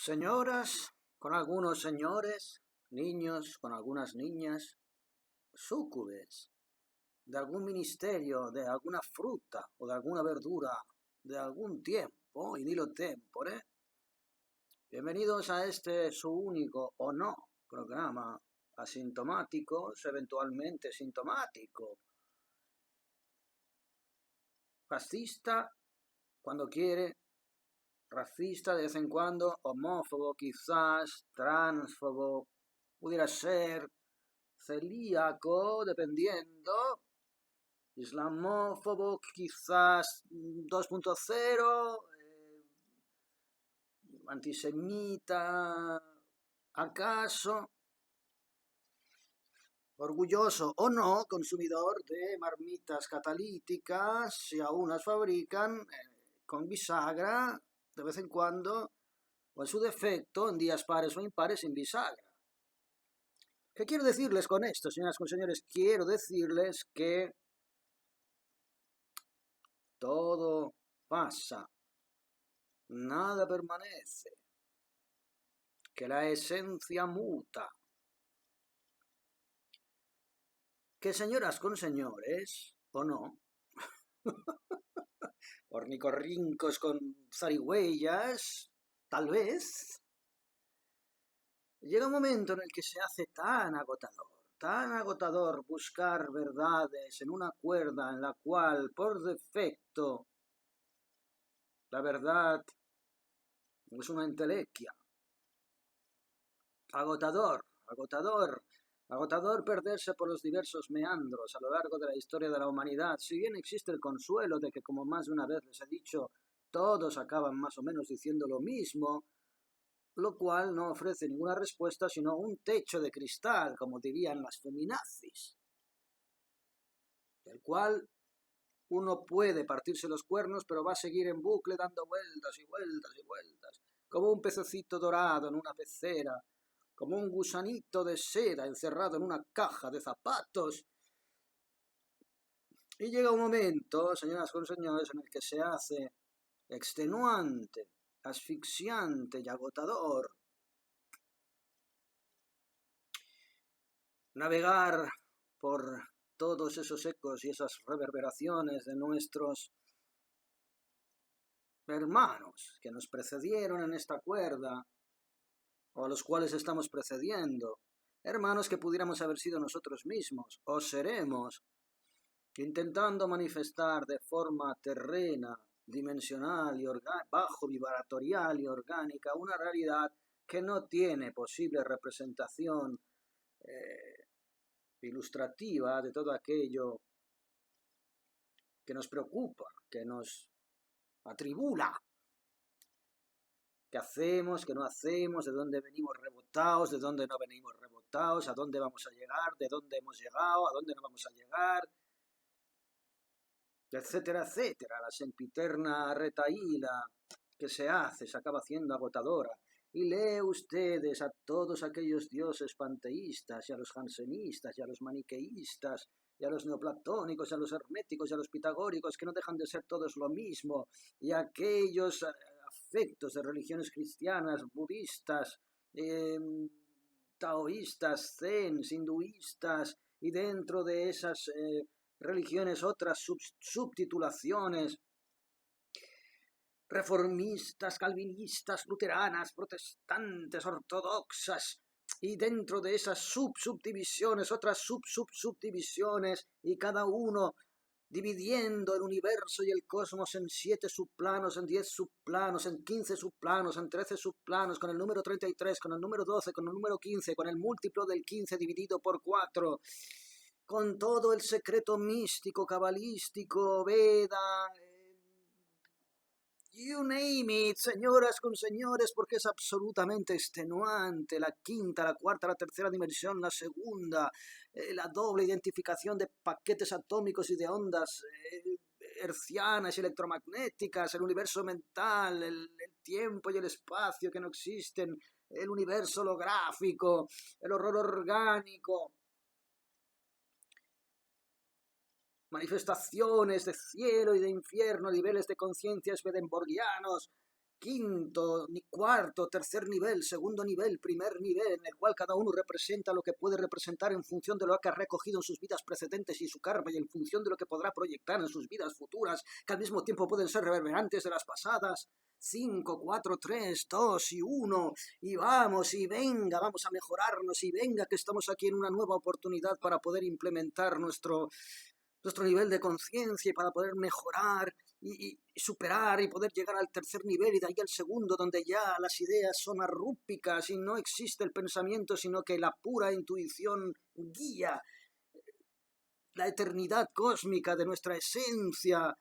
Señoras con algunos señores, niños con algunas niñas, súcubes de algún ministerio, de alguna fruta o de alguna verdura, de algún tiempo, y dilo tempore. Bienvenidos a este su único o no programa asintomáticos, eventualmente sintomático, fascista cuando quiere, racista de vez en cuando, homófobo quizás, transfobo, pudiera ser, celíaco dependiendo, islamófobo quizás 2.0, antisemita acaso, orgulloso o no consumidor de marmitas catalíticas, si aún las fabrican, con bisagra de vez en cuando, o en su defecto en días pares o impares sin bisagra. ¿Qué quiero decirles con esto, señoras y señores? Quiero decirles que todo pasa, nada permanece, que la esencia muta, que señoras con señores, o no, ornicorrincos con zarigüeyas, tal vez, llega un momento en el que se hace tan agotador buscar verdades en una cuerda en la cual, por defecto, la verdad es una entelequia. Agotador perderse por los diversos meandros a lo largo de la historia de la humanidad, si bien existe el consuelo de que, como más de una vez les he dicho, todos acaban más o menos diciendo lo mismo, lo cual no ofrece ninguna respuesta sino un techo de cristal, como dirían las feminazis, del cual uno puede partirse los cuernos, pero va a seguir en bucle dando vueltas y vueltas y vueltas, como un pececito dorado en una pecera, como un gusanito de seda encerrado en una caja de zapatos. Y llega un momento, señoras y señores, en el que se hace extenuante, asfixiante y agotador navegar por todos esos ecos y esas reverberaciones de nuestros hermanos que nos precedieron en esta cuerda, o a los cuales estamos precediendo, hermanos que pudiéramos haber sido nosotros mismos, o seremos, intentando manifestar de forma terrena, dimensional y bajo vibratorial y orgánica una realidad que no tiene posible representación ilustrativa de todo aquello que nos preocupa, que nos atribula. ¿Qué hacemos? ¿Qué no hacemos? ¿De dónde venimos rebotados? ¿De dónde no venimos rebotados? ¿A dónde vamos a llegar? ¿De dónde hemos llegado? ¿A dónde no vamos a llegar? Etcétera, etcétera. La sempiterna retaíla que se acaba haciendo agotadora. Y lee ustedes a todos aquellos dioses panteístas, y a los jansenistas, y a los maniqueístas, y a los neoplatónicos, y a los herméticos, y a los pitagóricos, que no dejan de ser todos lo mismo, y a aquellos afectos de religiones cristianas, budistas, taoístas, zen, hinduistas, y dentro de esas religiones otras subtitulaciones, reformistas, calvinistas, luteranas, protestantes, ortodoxas, y dentro de esas subdivisiones, otras subdivisiones, y cada uno dividiendo el universo y el cosmos en 7 subplanos, en 10 subplanos, en 15 subplanos, en 13 subplanos, con el número 33, con el número 12, con el número 15, con el múltiplo del 15 dividido por 4, con todo el secreto místico, cabalístico, Veda, you name it, señoras con señores, porque es absolutamente extenuante. La quinta, la cuarta, la tercera dimensión, la segunda, la doble identificación de paquetes atómicos y de ondas hercianas y electromagnéticas, el universo mental, el tiempo y el espacio que no existen, el universo holográfico, el horror orgánico, manifestaciones de cielo y de infierno, niveles de conciencia swedenborgianos, quinto, ni cuarto, tercer nivel, segundo nivel, primer nivel, en el cual cada uno representa lo que puede representar en función de lo que ha recogido en sus vidas precedentes y su karma, y en función de lo que podrá proyectar en sus vidas futuras, que al mismo tiempo pueden ser reverberantes de las pasadas. 5, 4, 3, 2 y 1, y vamos, y venga, vamos a mejorarnos, y venga, que estamos aquí en una nueva oportunidad para poder implementar nuestro nivel de conciencia y para poder mejorar y superar y poder llegar al tercer nivel y de ahí al segundo, donde ya las ideas son arrúpicas y no existe el pensamiento, sino que la pura intuición guía la eternidad cósmica de nuestra esencia.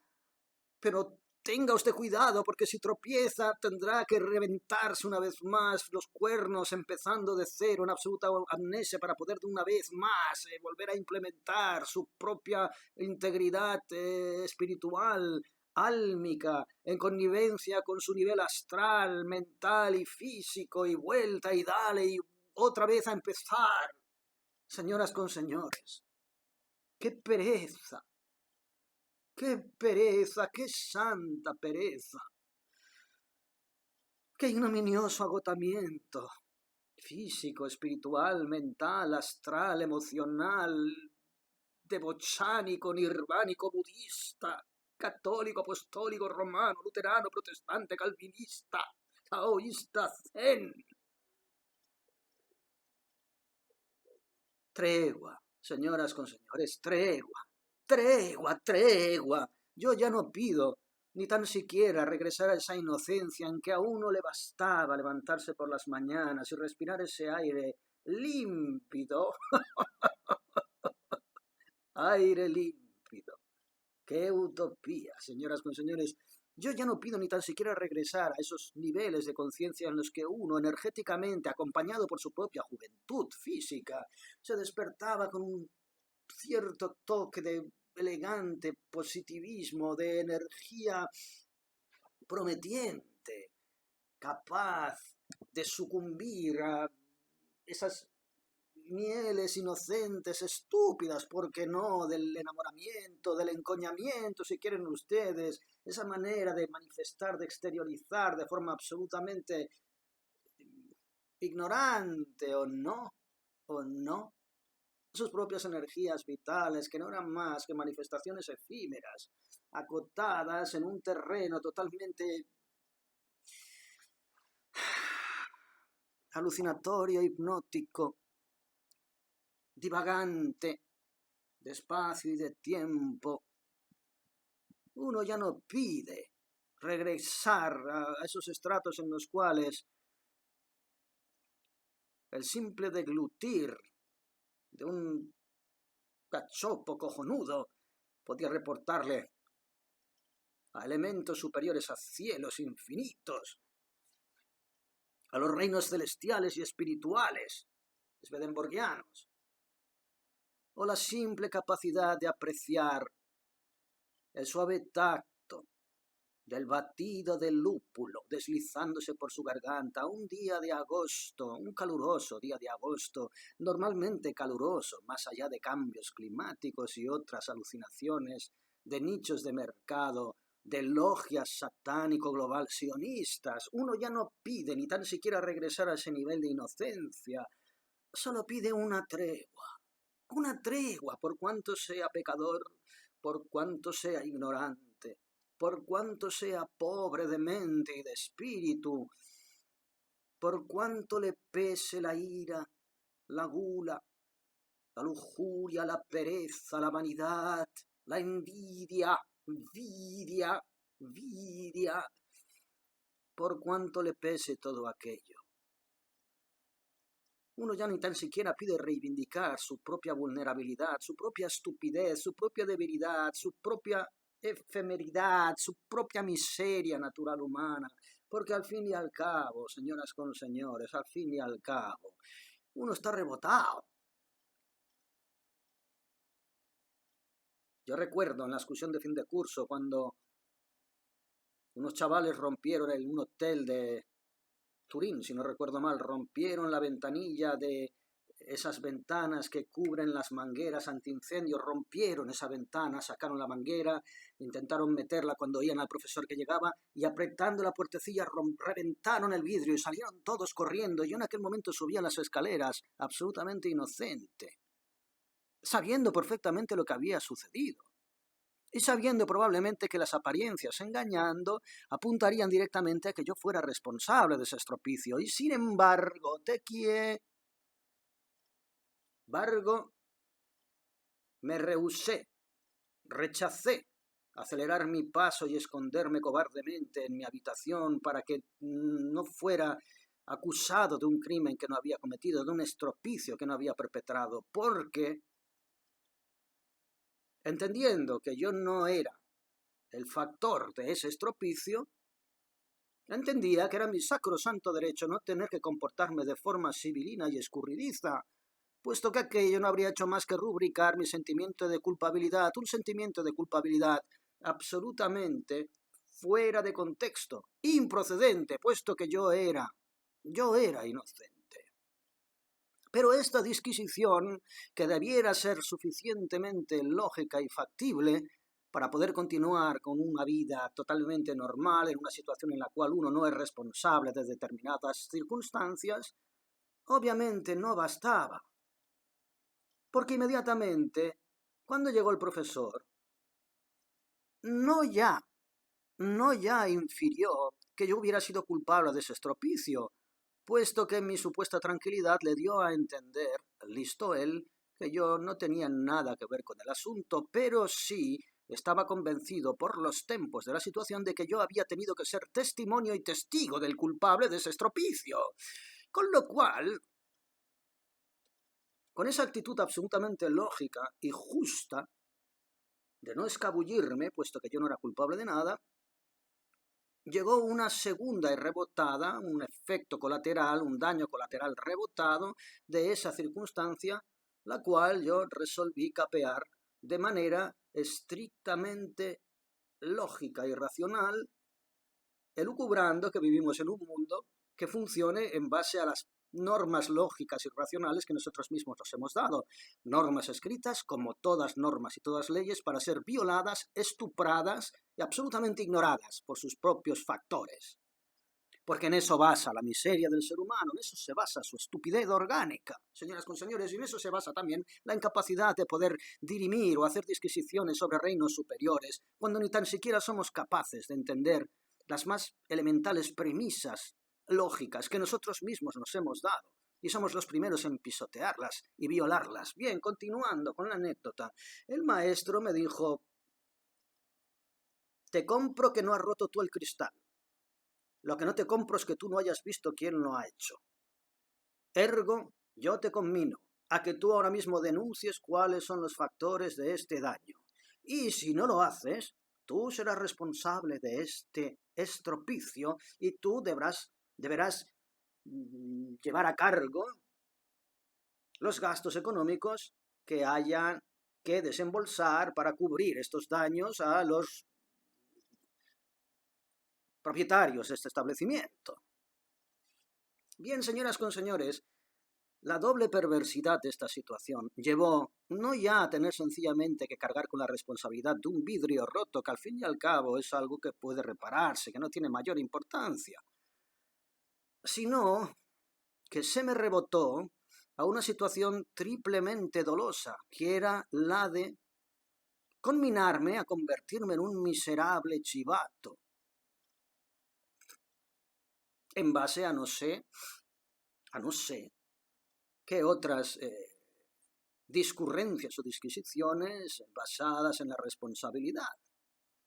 Pero tenga usted cuidado, porque si tropieza tendrá que reventarse una vez más los cuernos, empezando de cero en absoluta amnesia para poder de una vez más volver a implementar su propia integridad espiritual, álmica, en connivencia con su nivel astral, mental y físico, y vuelta y dale, y otra vez a empezar. Señoras con señores, qué pereza. ¡Qué pereza! ¡Qué santa pereza! ¡Qué ignominioso agotamiento! Físico, espiritual, mental, astral, emocional, devochánico, nirvánico, budista, católico, apostólico, romano, luterano, protestante, calvinista, taoísta, zen. Tregua, señoras con señores, tregua. Tregua, tregua. Yo ya no pido ni tan siquiera regresar a esa inocencia en que a uno le bastaba levantarse por las mañanas y respirar ese aire límpido. Aire límpido. ¡Qué utopía, señoras con señores! Yo ya no pido ni tan siquiera regresar a esos niveles de conciencia en los que uno, energéticamente, acompañado por su propia juventud física, se despertaba con un cierto toque de elegante positivismo, de energía prometiente, capaz de sucumbir a esas mieles inocentes, estúpidas, ¿por qué no?, del enamoramiento, del encoñamiento, si quieren ustedes, esa manera de manifestar, de exteriorizar de forma absolutamente ignorante, o no, sus propias energías vitales, que no eran más que manifestaciones efímeras, acotadas en un terreno totalmente alucinatorio, hipnótico, divagante, de espacio y de tiempo. Uno ya no pide regresar a esos estratos en los cuales el simple deglutir de un cachopo cojonudo podía reportarle a elementos superiores, a cielos infinitos, a los reinos celestiales y espirituales, swedenborgianos, o la simple capacidad de apreciar el suave tacto del batido del lúpulo deslizándose por su garganta un día de agosto, un caluroso día de agosto, normalmente caluroso, más allá de cambios climáticos y otras alucinaciones de nichos de mercado, de logias satánico global sionistas. Uno ya no pide ni tan siquiera regresar a ese nivel de inocencia, solo pide una tregua, por cuanto sea pecador, por cuanto sea ignorante, por cuanto sea pobre de mente y de espíritu, por cuanto le pese la ira, la gula, la lujuria, la pereza, la vanidad, la envidia, por cuanto le pese todo aquello. Uno ya ni tan siquiera pide reivindicar su propia vulnerabilidad, su propia estupidez, su propia debilidad, su propia efemeridad, su propia miseria natural humana, porque al fin y al cabo, señoras con señores, al fin y al cabo, uno está rebotado. Yo recuerdo en la excursión de fin de curso cuando unos chavales rompieron en un hotel de Turín, si no recuerdo mal, rompieron la ventanilla de esas ventanas que cubren las mangueras antiincendios, rompieron esa ventana, sacaron la manguera, intentaron meterla cuando oían al profesor que llegaba y apretando la puertecilla reventaron el vidrio y salieron todos corriendo. Yo en aquel momento subía las escaleras, absolutamente inocente, sabiendo perfectamente lo que había sucedido. Y sabiendo probablemente que las apariencias, engañando, apuntarían directamente a que yo fuera responsable de ese estropicio. Y sin embargo, me rechacé acelerar mi paso y esconderme cobardemente en mi habitación para que no fuera acusado de un crimen que no había cometido, de un estropicio que no había perpetrado, porque, entendiendo que yo no era el factor de ese estropicio, entendía que era mi sacrosanto derecho no tener que comportarme de forma sibilina y escurridiza, puesto que aquello no habría hecho más que rubricar mi sentimiento de culpabilidad, un sentimiento de culpabilidad absolutamente fuera de contexto, improcedente, puesto que yo era inocente. Pero esta disquisición, que debiera ser suficientemente lógica y factible para poder continuar con una vida totalmente normal en una situación en la cual uno no es responsable de determinadas circunstancias, obviamente no bastaba. Porque inmediatamente, cuando llegó el profesor, no ya infirió que yo hubiera sido culpable de ese estropicio, puesto que mi supuesta tranquilidad le dio a entender, listo él, que yo no tenía nada que ver con el asunto, pero sí estaba convencido por los tempos de la situación de que yo había tenido que ser testimonio y testigo del culpable de ese estropicio. Con lo cual, con esa actitud absolutamente lógica y justa, de no escabullirme, puesto que yo no era culpable de nada, llegó una segunda y rebotada, un efecto colateral, un daño colateral rebotado de esa circunstancia, la cual yo resolví capear de manera estrictamente lógica y racional, elucubrando que vivimos en un mundo que funcione en base a las normas lógicas y racionales que nosotros mismos nos hemos dado. Normas escritas, como todas normas y todas leyes, para ser violadas, estupradas y absolutamente ignoradas por sus propios factores. Porque en eso basa la miseria del ser humano, en eso se basa su estupidez orgánica, señoras con señores, y en eso se basa también la incapacidad de poder dirimir o hacer disquisiciones sobre reinos superiores, cuando ni tan siquiera somos capaces de entender las más elementales premisas lógicas que nosotros mismos nos hemos dado, y somos los primeros en pisotearlas y violarlas. Bien, continuando con la anécdota, el maestro me dijo: te compro que no has roto tú el cristal. Lo que no te compro es que tú no hayas visto quién lo ha hecho. Ergo, yo te conmino a que tú ahora mismo denuncies cuáles son los factores de este daño. Y si no lo haces, tú serás responsable de este estropicio y tú deberás llevar a cargo los gastos económicos que haya que desembolsar para cubrir estos daños a los propietarios de este establecimiento. Bien, señoras con señores, la doble perversidad de esta situación llevó no ya a tener sencillamente que cargar con la responsabilidad de un vidrio roto, que al fin y al cabo es algo que puede repararse, que no tiene mayor importancia, sino que se me rebotó a una situación triplemente dolosa, que era la de conminarme a convertirme en un miserable chivato, en base a no sé qué otras discurrencias o disquisiciones basadas en la responsabilidad.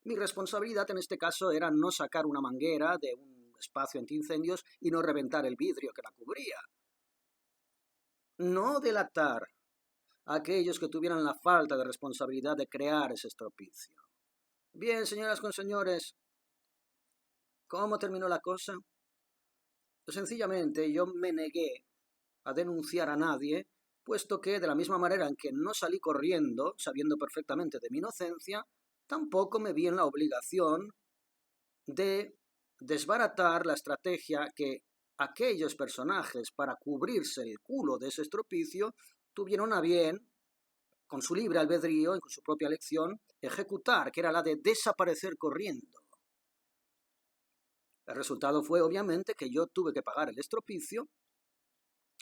Mi responsabilidad en este caso era no sacar una manguera de un espacio antiincendios y no reventar el vidrio que la cubría. No delatar a aquellos que tuvieran la falta de responsabilidad de crear ese estropicio. Bien, señoras con señores, ¿cómo terminó la cosa? Pues sencillamente yo me negué a denunciar a nadie, puesto que de la misma manera en que no salí corriendo, sabiendo perfectamente de mi inocencia, tampoco me vi en la obligación de desbaratar la estrategia que aquellos personajes, para cubrirse el culo de ese estropicio, tuvieron a bien, con su libre albedrío y con su propia elección, ejecutar, que era la de desaparecer corriendo. El resultado fue, obviamente, que yo tuve que pagar el estropicio,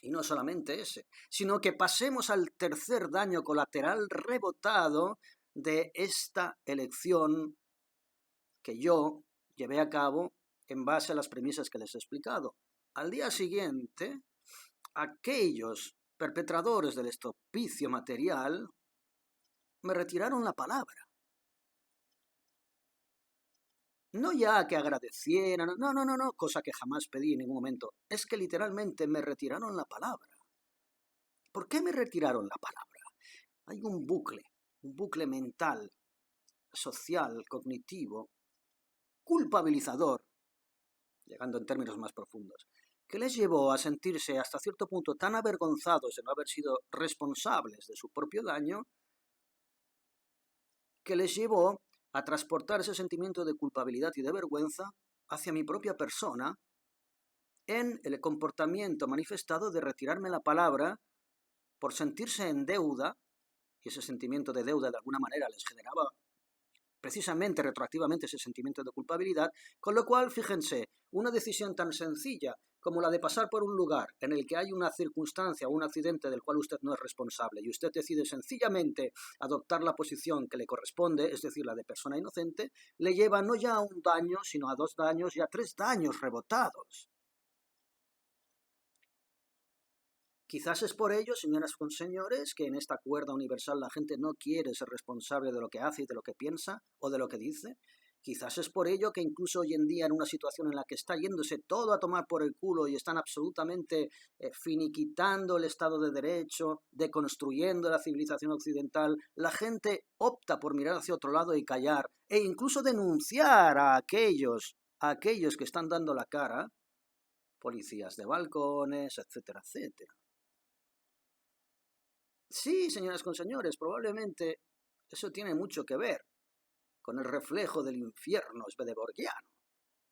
y no solamente ese, sino que pasemos al tercer daño colateral rebotado de esta elección que yo llevé a cabo en base a las premisas que les he explicado. Al día siguiente, aquellos perpetradores del estropicio material me retiraron la palabra. No ya que agradecieran, no, cosa que jamás pedí en ningún momento. Es que literalmente me retiraron la palabra. ¿Por qué me retiraron la palabra? Hay un bucle mental, social, cognitivo, culpabilizador, llegando en términos más profundos, que les llevó a sentirse hasta cierto punto tan avergonzados de no haber sido responsables de su propio daño, que les llevó a transportar ese sentimiento de culpabilidad y de vergüenza hacia mi propia persona en el comportamiento manifestado de retirarme la palabra por sentirse en deuda, y ese sentimiento de deuda de alguna manera les generaba precisamente retroactivamente ese sentimiento de culpabilidad, con lo cual, fíjense, una decisión tan sencilla como la de pasar por un lugar en el que hay una circunstancia o un accidente del cual usted no es responsable y usted decide sencillamente adoptar la posición que le corresponde, es decir, la de persona inocente, le lleva no ya a un daño, sino a 2 daños y a 3 daños rebotados. Quizás es por ello, señoras y señores, que en esta cuerda universal la gente no quiere ser responsable de lo que hace y de lo que piensa o de lo que dice. Quizás es por ello que incluso hoy en día, en una situación en la que está yéndose todo a tomar por el culo y están absolutamente finiquitando el Estado de Derecho, deconstruyendo la civilización occidental, la gente opta por mirar hacia otro lado y callar, e incluso denunciar a aquellos que están dando la cara, policías de balcones, etcétera, etcétera. Sí, señoras con señores, probablemente eso tiene mucho que ver con el reflejo del infierno swedenborgiano.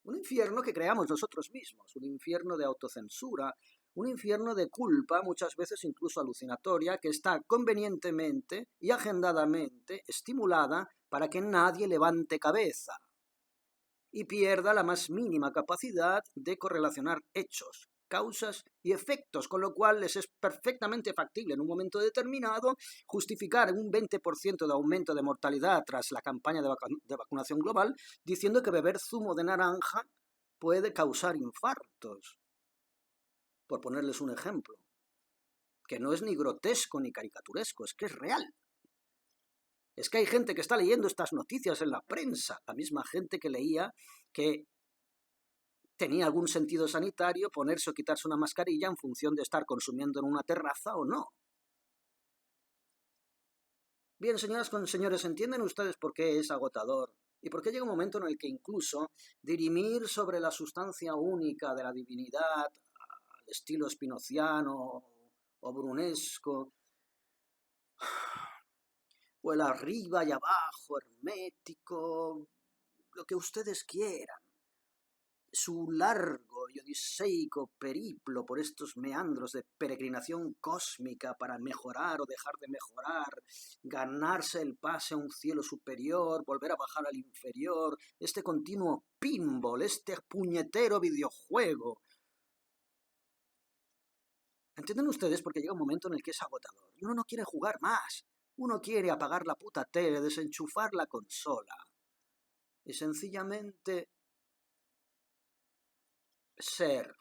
Un infierno que creamos nosotros mismos, un infierno de autocensura, un infierno de culpa, muchas veces incluso alucinatoria, que está convenientemente y agendadamente estimulada para que nadie levante cabeza y pierda la más mínima capacidad de correlacionar hechos, causas y efectos, con lo cual les es perfectamente factible en un momento determinado justificar un 20% de aumento de mortalidad tras la campaña de vacunación global, diciendo que beber zumo de naranja puede causar infartos, por ponerles un ejemplo, que no es ni grotesco ni caricaturesco, es que es real. Es que hay gente que está leyendo estas noticias en la prensa, la misma gente que leía que tenía algún sentido sanitario ponerse o quitarse una mascarilla en función de estar consumiendo en una terraza o no. Bien, señoras con señores, ¿entienden ustedes por qué es agotador? ¿Y por qué llega un momento en el que incluso dirimir sobre la sustancia única de la divinidad, al estilo spinoziano o brunesco, o el arriba y abajo, hermético, lo que ustedes quieran, su largo y odiseico periplo por estos meandros de peregrinación cósmica para mejorar o dejar de mejorar, ganarse el pase a un cielo superior, volver a bajar al inferior, este continuo pinball, este puñetero videojuego. ¿Entienden ustedes? Porque llega un momento en el que es agotador y uno no quiere jugar más. Uno quiere apagar la puta tele, desenchufar la consola y sencillamente ser